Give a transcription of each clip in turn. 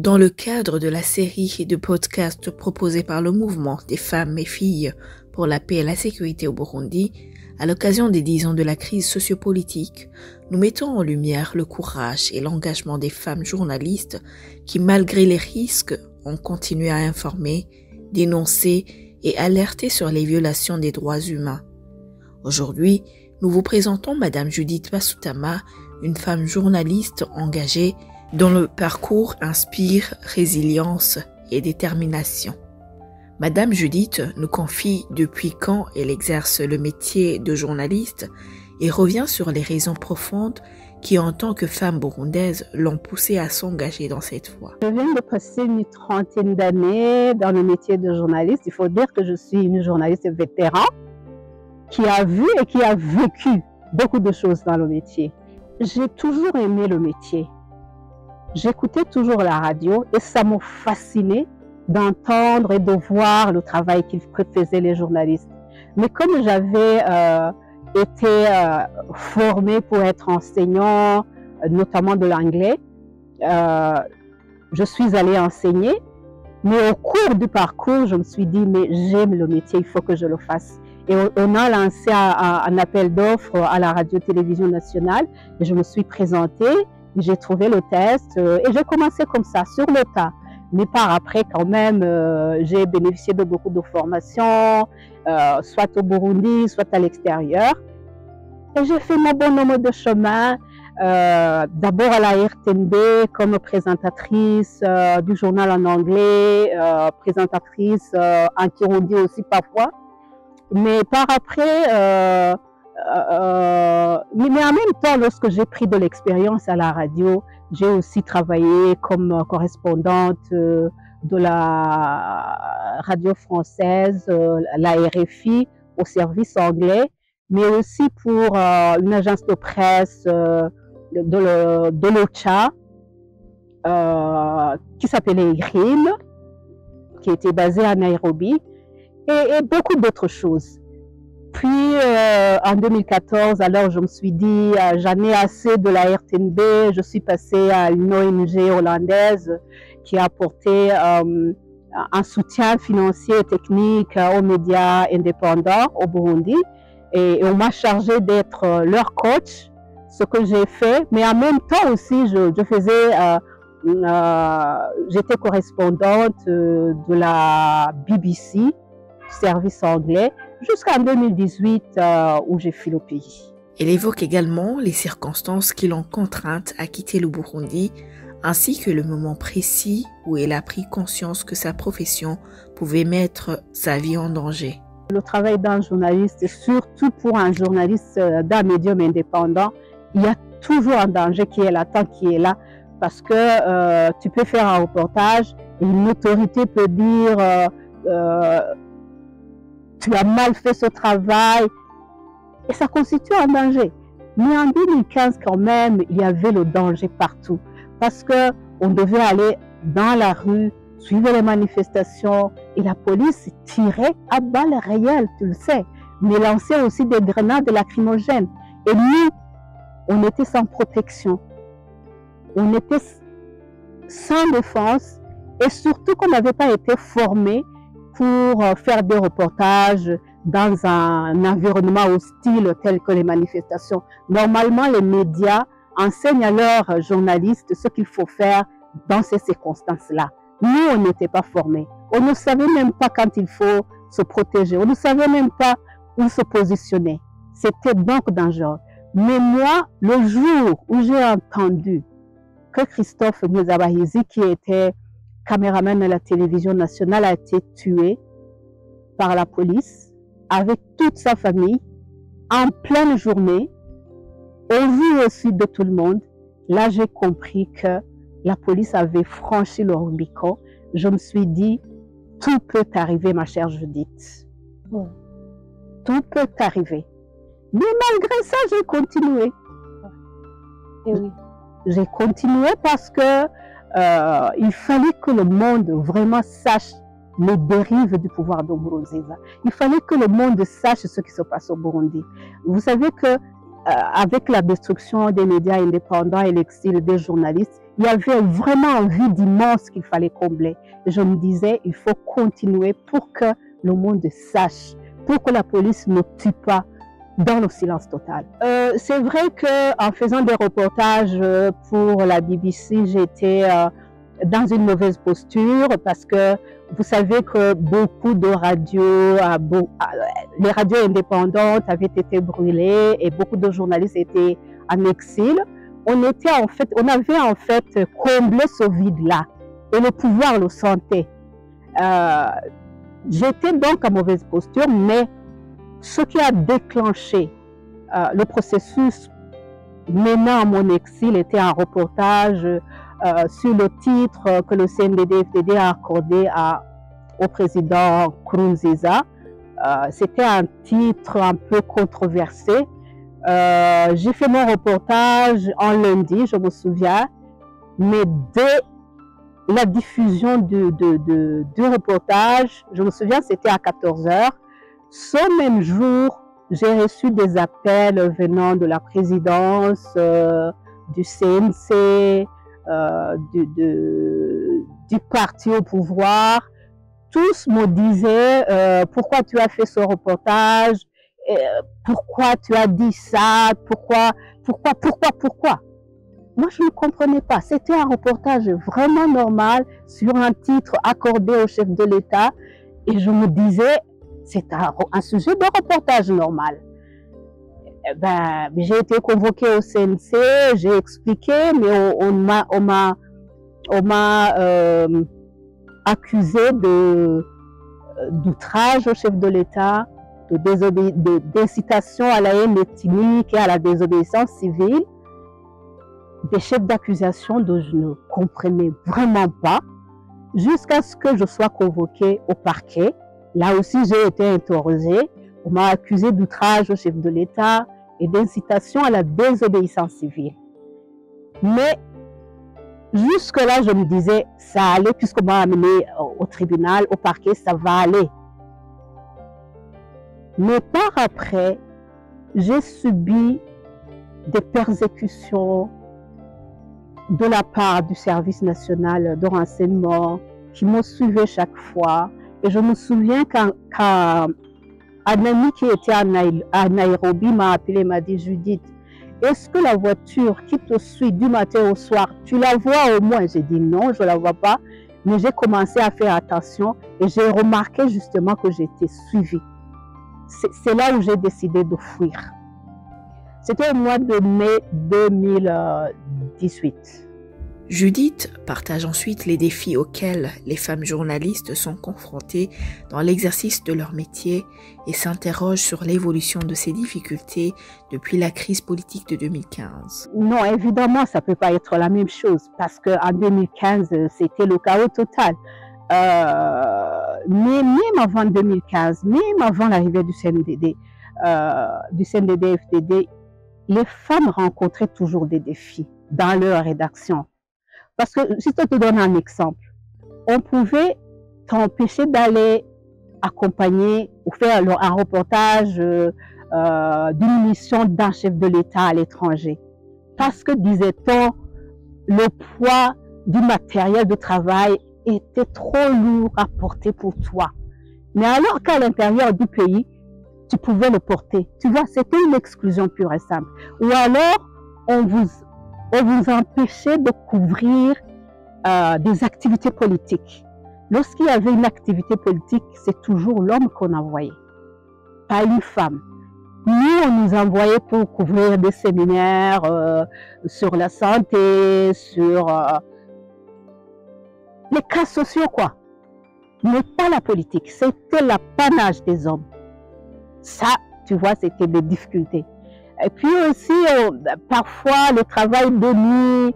Dans le cadre de la série de podcasts proposée par le mouvement des femmes et filles pour la paix et la sécurité au Burundi, à l'occasion des 10 ans de la crise sociopolitique, nous mettons en lumière le courage et l'engagement des femmes journalistes qui, malgré les risques, ont continué à informer, dénoncer et alerter sur les violations des droits humains. Aujourd'hui, nous vous présentons Madame Judith Basutama, une femme journaliste engagée dont le parcours inspire résilience et détermination. Madame Judith nous confie depuis quand elle exerce le métier de journaliste et revient sur les raisons profondes qui, en tant que femme burundaise, l'ont poussée à s'engager dans cette voie. Je viens de passer une trentaine d'années dans le métier de journaliste. Il faut dire que je suis une journaliste vétéran qui a vu et qui a vécu beaucoup de choses dans le métier. J'ai toujours aimé le métier. J'écoutais toujours la radio et ça m'a fasciné d'entendre et de voir le travail que faisaient les journalistes. Mais comme j'avais été formée pour être enseignant, notamment de l'anglais, je suis allée enseigner. Mais au cours du parcours, je me suis dit, mais j'aime le métier, il faut que je le fasse. Et on a lancé un appel d'offres à la radio-télévision nationale et je me suis présentée. J'ai trouvé le test et j'ai commencé comme ça, sur le tas. Mais par après, quand même, j'ai bénéficié de beaucoup de formations, soit au Burundi, soit à l'extérieur. Et j'ai fait mon bonhomme de chemin, d'abord à la RTNB comme présentatrice du journal en anglais, présentatrice en kirundi aussi parfois. Mais par après, mais en même temps, lorsque j'ai pris de l'expérience à la radio, j'ai aussi travaillé comme correspondante de la radio française, la RFI, au service anglais, mais aussi pour une agence de presse de l'OCHA qui s'appelait IRIM, qui était basée à Nairobi, et beaucoup d'autres choses. Puis en 2014, alors je me suis dit, j'en ai assez de la RTNB, je suis passée à une ONG hollandaise qui a apporté un soutien financier et technique aux médias indépendants au Burundi. Et on m'a chargé d'être leur coach, ce que j'ai fait. Mais en même temps aussi, j'étais correspondante de la BBC, service anglais, jusqu'en 2018 où j'ai fui le pays. Elle évoque également les circonstances qui l'ont contrainte à quitter le Burundi, ainsi que le moment précis où elle a pris conscience que sa profession pouvait mettre sa vie en danger. Le travail d'un journaliste, et surtout pour un journaliste d'un médium indépendant, il y a toujours un danger qui est latent, qui est là, parce que tu peux faire un reportage et une autorité peut dire tu as mal fait ce travail, et ça constitue un danger. Mais en 2015, quand même, il y avait le danger partout, parce qu'on devait aller dans la rue, suivre les manifestations, et la police tirait à balles réelles, tu le sais, mais lançait aussi des grenades lacrymogènes. Et nous, on était sans protection, on était sans défense, et surtout qu'on n'avait pas été formés pour faire des reportages dans un environnement hostile tel que les manifestations. Normalement, les médias enseignent à leurs journalistes ce qu'il faut faire dans ces circonstances-là. Nous, on n'était pas formés. On ne savait même pas quand il faut se protéger. On ne savait même pas où se positionner. C'était donc dangereux. Mais moi, le jour où j'ai entendu que Christophe Nyezabahizi, qui était caméraman à la télévision nationale, a été tué par la police avec toute sa famille en pleine journée, au vu aussi de tout le monde. Là, j'ai compris que la police avait franchi le Rubicon. Je me suis dit, tout peut arriver, ma chère Judith. Tout peut arriver. Mais malgré ça, j'ai continué. Et oui. J'ai continué parce que il fallait que le monde vraiment sache les dérives du pouvoir de Nkurunziza. Il fallait que le monde sache ce qui se passe au Burundi. Vous savez que avec la destruction des médias indépendants et l'exil des journalistes, il y avait vraiment un vide immense qu'il fallait combler. Et je me disais, il faut continuer pour que le monde sache, pour que la police ne tue pas dans le silence total. C'est vrai qu'en faisant des reportages pour la BBC, j'étais dans une mauvaise posture parce que vous savez que beaucoup de radios, les radios indépendantes avaient été brûlées et beaucoup de journalistes étaient en exil. On avait en fait comblé ce vide-là et le pouvoir le sentait. J'étais donc en mauvaise posture, mais ce qui a déclenché le processus menant à mon exil était un reportage sur le titre que le CNDD-FDD a accordé au président Nkurunziza. C'était un titre un peu controversé. J'ai fait mon reportage en lundi, je me souviens, mais dès la diffusion du reportage, je me souviens, c'était à 14h. Ce même jour, j'ai reçu des appels venant de la présidence, du CNC, du parti au pouvoir. Tous me disaient pourquoi tu as fait ce reportage, pourquoi tu as dit ça, pourquoi. Moi, je ne comprenais pas. C'était un reportage vraiment normal sur un titre accordé au chef de l'État et je me disais, c'est un sujet de reportage normal. J'ai été convoquée au CNC, j'ai expliqué, mais on m'a accusé d'outrage au chef de l'État, d'incitation à la haine ethnique et à la désobéissance civile, des chefs d'accusation dont je ne comprenais vraiment pas, jusqu'à ce que je sois convoquée au parquet. Là aussi, j'ai été interrogée. On m'a accusé d'outrage au chef de l'État et d'incitation à la désobéissance civile. Mais jusque-là, je me disais, ça allait, puisqu'on m'a amené au tribunal, au parquet, ça va aller. Mais par après, j'ai subi des persécutions de la part du service national de renseignement qui me suivait chaque fois. Et je me souviens qu'un ami qui était à Nairobi m'a appelé, m'a dit, Judith, est-ce que la voiture qui te suit du matin au soir, tu la vois au moins? J'ai dit non, je ne la vois pas. Mais j'ai commencé à faire attention et j'ai remarqué justement que j'étais suivie. C'est là où j'ai décidé de fuir. C'était au mois de mai 2018. Judith partage ensuite les défis auxquels les femmes journalistes sont confrontées dans l'exercice de leur métier et s'interroge sur l'évolution de ces difficultés depuis la crise politique de 2015. Non, évidemment, ça ne peut pas être la même chose parce qu'en 2015, c'était le chaos total. Mais même avant 2015, même avant l'arrivée du CNDD-FDD, les femmes rencontraient toujours des défis dans leur rédaction. Parce que, si je te donne un exemple, on pouvait t'empêcher d'aller accompagner ou faire un reportage d'une mission d'un chef de l'État à l'étranger. Parce que, disait-on, le poids du matériel de travail était trop lourd à porter pour toi. Mais alors qu'à l'intérieur du pays, tu pouvais le porter. Tu vois, c'était une exclusion pure et simple. Ou alors, on vous empêchait de couvrir des activités politiques. Lorsqu'il y avait une activité politique, c'est toujours l'homme qu'on envoyait, pas une femme. Nous, on nous envoyait pour couvrir des séminaires sur la santé, sur les cas sociaux, quoi. Mais pas la politique. C'était l'apanage des hommes. Ça, tu vois, c'était des difficultés. Et puis aussi, parfois, le travail de nuit,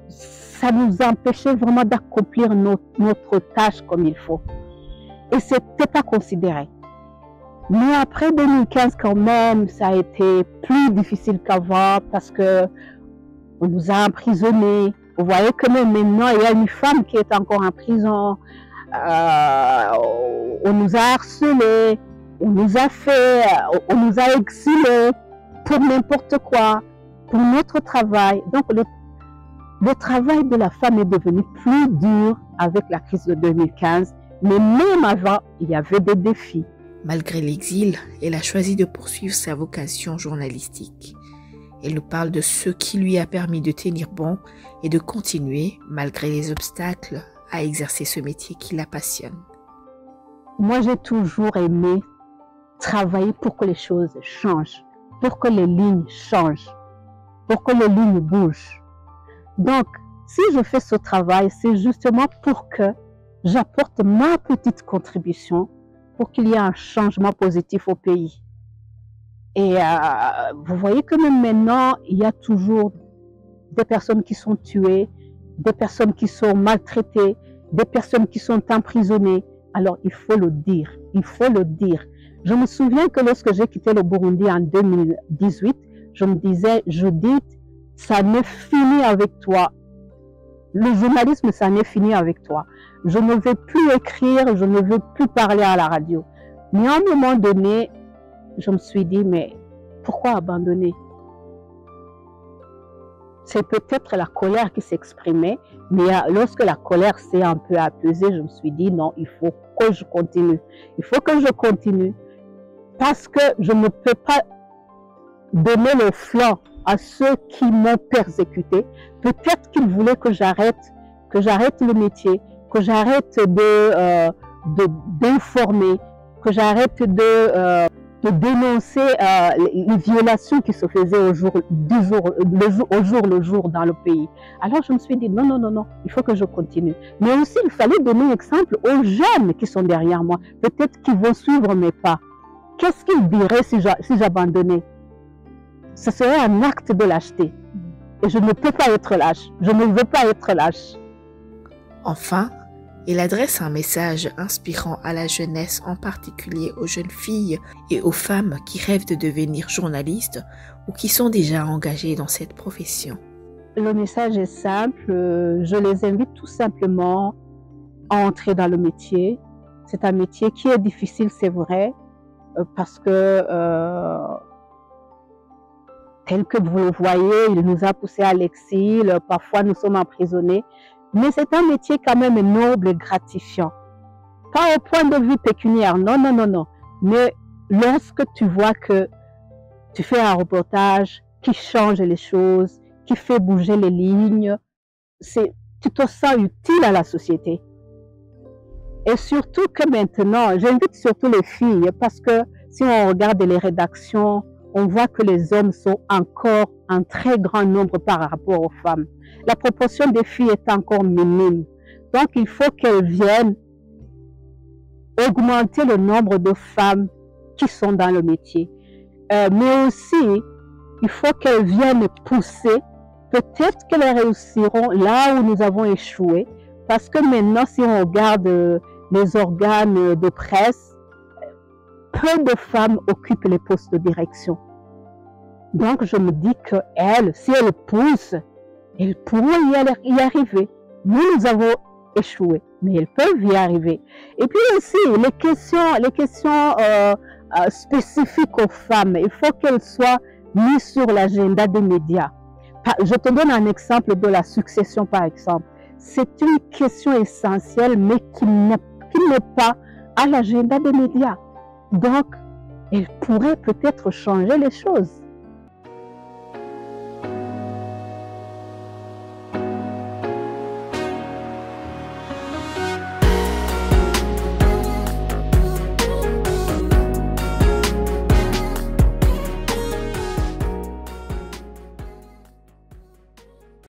ça nous empêchait vraiment d'accomplir notre tâche comme il faut. Et ce n'était pas considéré. Mais après 2015, quand même, ça a été plus difficile qu'avant parce qu'on nous a emprisonnés. Vous voyez que même maintenant, il y a une femme qui est encore en prison. On nous a harcelés, on nous a exilés pour n'importe quoi, pour notre travail. Donc, Le travail de la femme est devenu plus dur avec la crise de 2015, mais même avant, il y avait des défis. Malgré l'exil, elle a choisi de poursuivre sa vocation journalistique. Elle nous parle de ce qui lui a permis de tenir bon et de continuer, malgré les obstacles, à exercer ce métier qui la passionne. Moi, j'ai toujours aimé travailler pour que les choses changent, pour que les lignes changent, pour que les lignes bougent. Donc, si je fais ce travail, c'est justement pour que j'apporte ma petite contribution pour qu'il y ait un changement positif au pays. Et vous voyez que même maintenant, il y a toujours des personnes qui sont tuées, des personnes qui sont maltraitées, des personnes qui sont emprisonnées. Alors, il faut le dire, il faut le dire. Je me souviens que lorsque j'ai quitté le Burundi en 2018, je me disais, Judith, ça n'est fini avec toi. Le journalisme, ça n'est fini avec toi. Je ne veux plus écrire, je ne veux plus parler à la radio. Mais à un moment donné, je me suis dit, mais pourquoi abandonner? C'est peut-être la colère qui s'exprimait, mais lorsque la colère s'est un peu apaisée, je me suis dit, non, il faut que je continue. Il faut que je continue parce que je ne peux pas donner le flanc à ceux qui m'ont persécuté. Peut-être qu'ils voulaient que j'arrête le métier, que j'arrête d'informer, que j'arrête de dénoncer les violations qui se faisaient au jour le jour dans le pays. Alors je me suis dit non, il faut que je continue. Mais aussi il fallait donner l'exemple aux jeunes qui sont derrière moi, peut-être qu'ils vont suivre mes pas. Qu'est-ce qu'ils diraient si j'abandonnais? Ce serait un acte de lâcheté. Et je ne peux pas être lâche. Je ne veux pas être lâche. Enfin, il adresse un message inspirant à la jeunesse, en particulier aux jeunes filles et aux femmes qui rêvent de devenir journalistes ou qui sont déjà engagées dans cette profession. Le message est simple. Je les invite tout simplement à entrer dans le métier. C'est un métier qui est difficile, c'est vrai, parce que tel que vous le voyez, il nous a poussés à l'exil, parfois nous sommes emprisonnés, mais c'est un métier quand même noble et gratifiant. Pas au point de vue pécuniaire, non, mais lorsque tu vois que tu fais un reportage qui change les choses, qui fait bouger les lignes, tu te sens utile à la société. Et surtout que maintenant, j'invite surtout les filles, parce que si on regarde les rédactions, on voit que les hommes sont encore un très grand nombre par rapport aux femmes. La proportion des filles est encore minime. Donc, il faut qu'elles viennent augmenter le nombre de femmes qui sont dans le métier. Mais aussi, il faut qu'elles viennent pousser. Peut-être qu'elles réussiront là où nous avons échoué. Parce que maintenant, si on regarde les organes de presse, peu de femmes occupent les postes de direction. Donc, je me dis qu'elles, si elles poussent, elles pourront y arriver. Nous avons échoué, mais elles peuvent y arriver. Et puis aussi, les questions spécifiques aux femmes, il faut qu'elles soient mises sur l'agenda des médias. Je te donne un exemple de la succession, par exemple. C'est une question essentielle, mais qui n'est pas à l'agenda des médias. Donc, elle pourrait peut-être changer les choses.